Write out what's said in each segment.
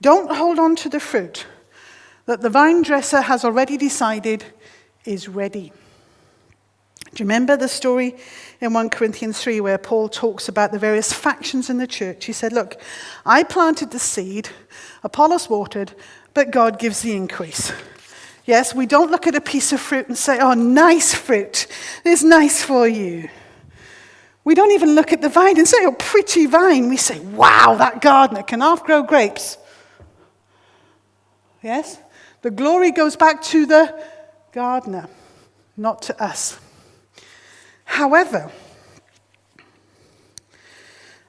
don't hold on to the fruit that the vine dresser has already decided is ready. Do you remember the story in 1 Corinthians 3 where Paul talks about the various factions in the church? He said, look, I planted the seed, Apollos watered, but God gives the increase. Yes, we don't look at a piece of fruit and say, oh, nice fruit, it's nice for you. We don't even look at the vine and say, oh, pretty vine. We say, wow, that gardener can half grow grapes. Yes? The glory goes back to the gardener, not to us. However,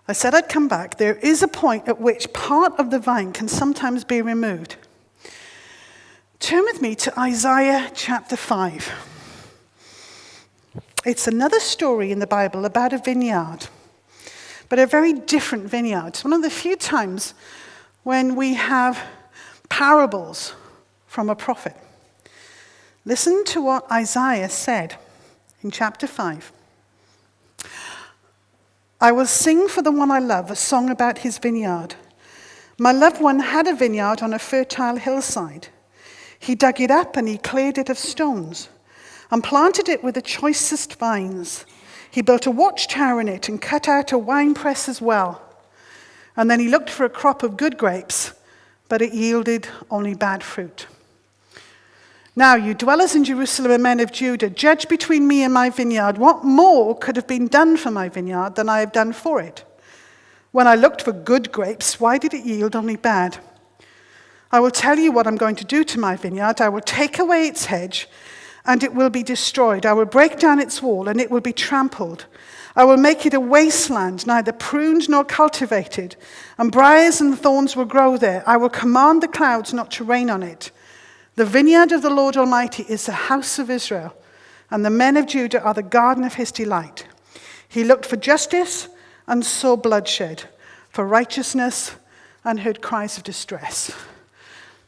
I said I'd come back. There is a point at which part of the vine can sometimes be removed. Turn with me to Isaiah chapter 5. It's another story in the Bible about a vineyard, but a very different vineyard. It's one of the few times when we have parables from a prophet. Listen to what Isaiah said in chapter 5. I will sing for the one I love a song about his vineyard. My loved one had a vineyard on a fertile hillside. He dug it up and he cleared it of stones and planted it with the choicest vines. He built a watchtower in it and cut out a winepress as well. And then he looked for a crop of good grapes, but it yielded only bad fruit. Now, you dwellers in Jerusalem and men of Judah, judge between me and my vineyard. What more could have been done for my vineyard than I have done for it? When I looked for good grapes, why did it yield only bad? I will tell you what I'm going to do to my vineyard. I will take away its hedge, and it will be destroyed. I will break down its wall, and it will be trampled. I will make it a wasteland, neither pruned nor cultivated, and briars and thorns will grow there. I will command the clouds not to rain on it. The vineyard of the Lord Almighty is the house of Israel, and the men of Judah are the garden of his delight. He looked for justice and saw bloodshed, for righteousness and heard cries of distress.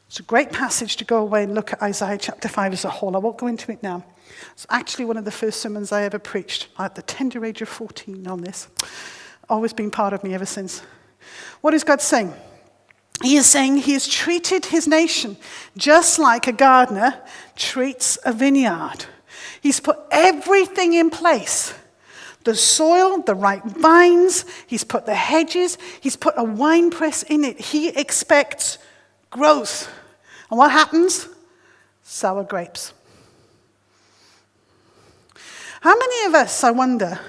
It's a great passage to go away and look at Isaiah chapter 5 as a whole. I won't go into it now. It's actually one of the first sermons I ever preached at the tender age of 14 on this. Always been part of me ever since. What is God saying? He is saying he has treated his nation just like a gardener treats a vineyard. He's put everything in place. The soil, the right vines, he's put the hedges, he's put a winepress in it. He expects growth. And what happens? Sour grapes. How many of us, I wonder,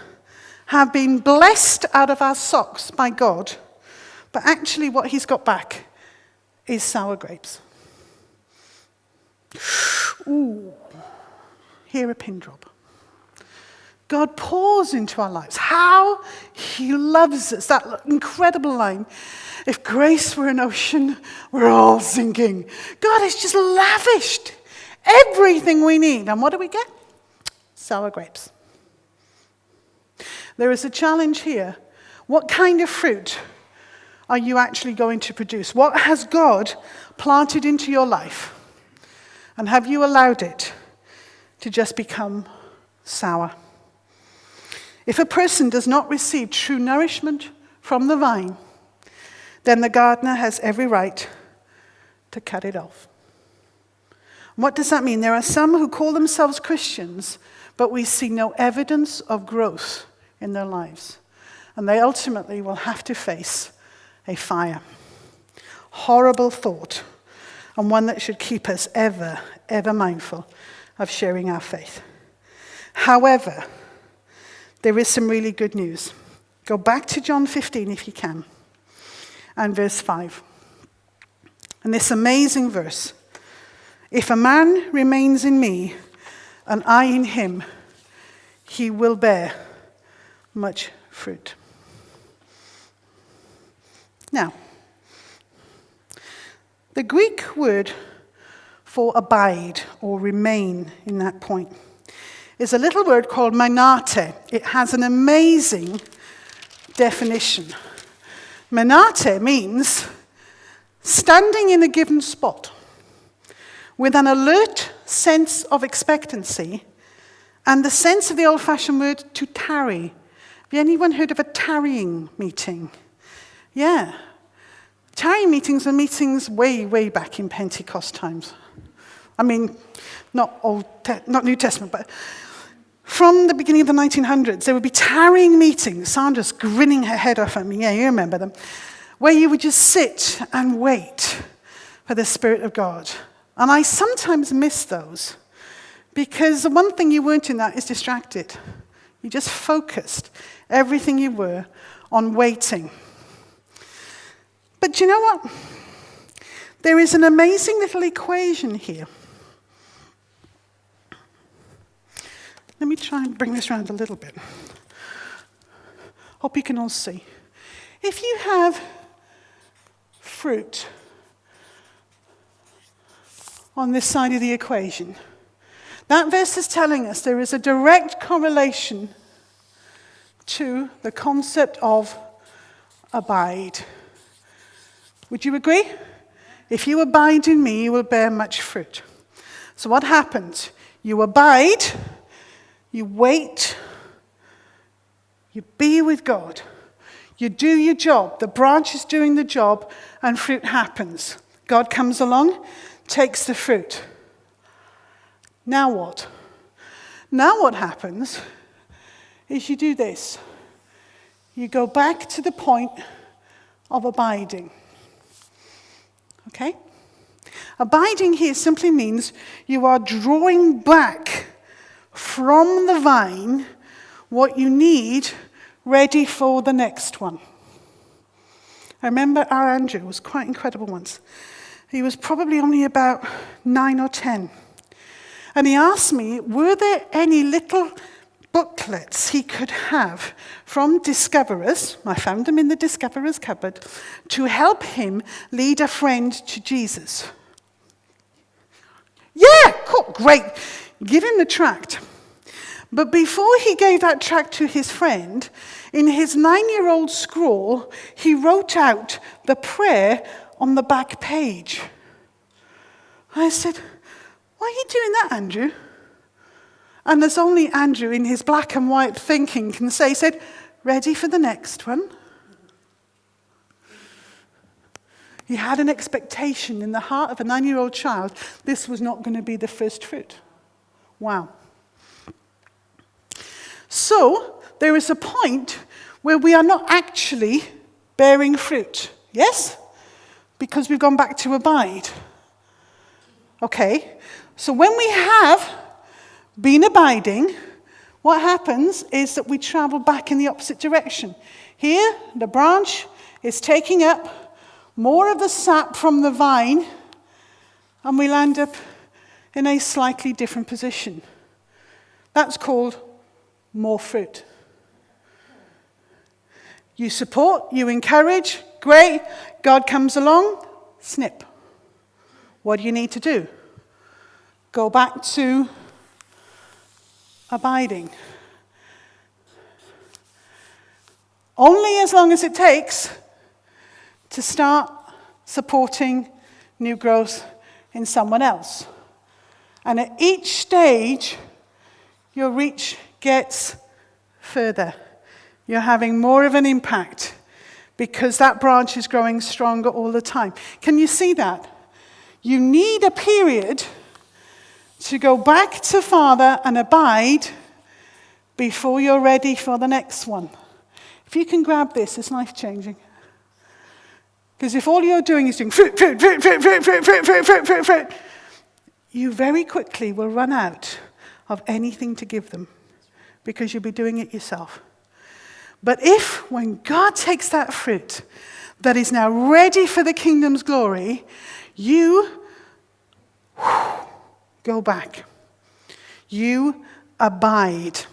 have been blessed out of our socks by God, but actually what he's got back is sour grapes? Ooh, hear a pin drop. God pours into our lives. How he loves us. That incredible line. If grace were an ocean, we're all sinking. God has just lavished everything we need. And what do we get? Sour grapes. There is a challenge here. What kind of fruit are you actually going to produce? What has God planted into your life? And have you allowed it to just become sour? If a person does not receive true nourishment from the vine, then the gardener has every right to cut it off. What does that mean? There are some who call themselves Christians, but we see no evidence of growth in their lives. And they ultimately will have to face a fire. Horrible thought, and one that should keep us ever, ever mindful of sharing our faith. However, there is some really good news. Go back to John 15 if you can, and verse 5. And this amazing verse. If a man remains in me, and I in him, he will bear much fruit. Now, the Greek word for abide or remain in that point is a little word called menate. It has an amazing definition. Menate means standing in a given spot with an alert sense of expectancy and the sense of the old-fashioned word to tarry. Have anyone heard of a tarrying meeting? Yeah. Tarrying meetings are meetings way, way back in Pentecost times. I mean, not New Testament, but from the beginning of the 1900s, there would be tarrying meetings. Sandra's grinning her head off at me. Yeah, you remember them. Where you would just sit and wait for the Spirit of God. And I sometimes miss those because the one thing you weren't in that is distracted. You just focused everything you were on waiting. But do you know what? There is an amazing little equation here. Let me try and bring this around a little bit. Hope you can all see. If you have fruit on this side of the equation, that verse is telling us there is a direct correlation to the concept of abide. Would you agree? If you abide in me, you will bear much fruit. So what happens? You abide, you wait, you be with God, you do your job, the branch is doing the job, and fruit happens. God comes along, takes the fruit. Now what? Now what happens is you do this. You go back to the point of abiding. Okay? Abiding here simply means you are drawing back from the vine what you need ready for the next one. I remember our Andrew was quite incredible once. He was probably only about 9 or 10. And he asked me, were there any little booklets he could have from Discoverers, I found them in the Discoverers cupboard, to help him lead a friend to Jesus. Yeah, cool, great. Give him the tract. But before he gave that tract to his friend, in his 9-year-old scrawl, he wrote out the prayer on the back page. I said, why are you doing that, Andrew? And as only Andrew in his black and white thinking can say, he said, ready for the next one? He had an expectation in the heart of a 9-year-old child, this was not going to be the first fruit. Wow. So, there is a point where we are not actually bearing fruit. Yes? Because we've gone back to abide. Okay, so when we have been abiding, what happens is that we travel back in the opposite direction. Here, the branch is taking up more of the sap from the vine, and we land up in a slightly different position. That's called more fruit. You support, you encourage, great. God comes along, snip. What do you need to do? Go back to abiding. Only as long as it takes to start supporting new growth in someone else. And at each stage, your reach gets further. You're having more of an impact because that branch is growing stronger all the time. Can you see that? You need a period to go back to Father and abide before you're ready for the next one. If you can grab this, it's life-changing. Because if all you're doing is doing fruit, you very quickly will run out of anything to give them because you'll be doing it yourself. But if, when God takes that fruit that is now ready for the kingdom's glory, you go back. You abide.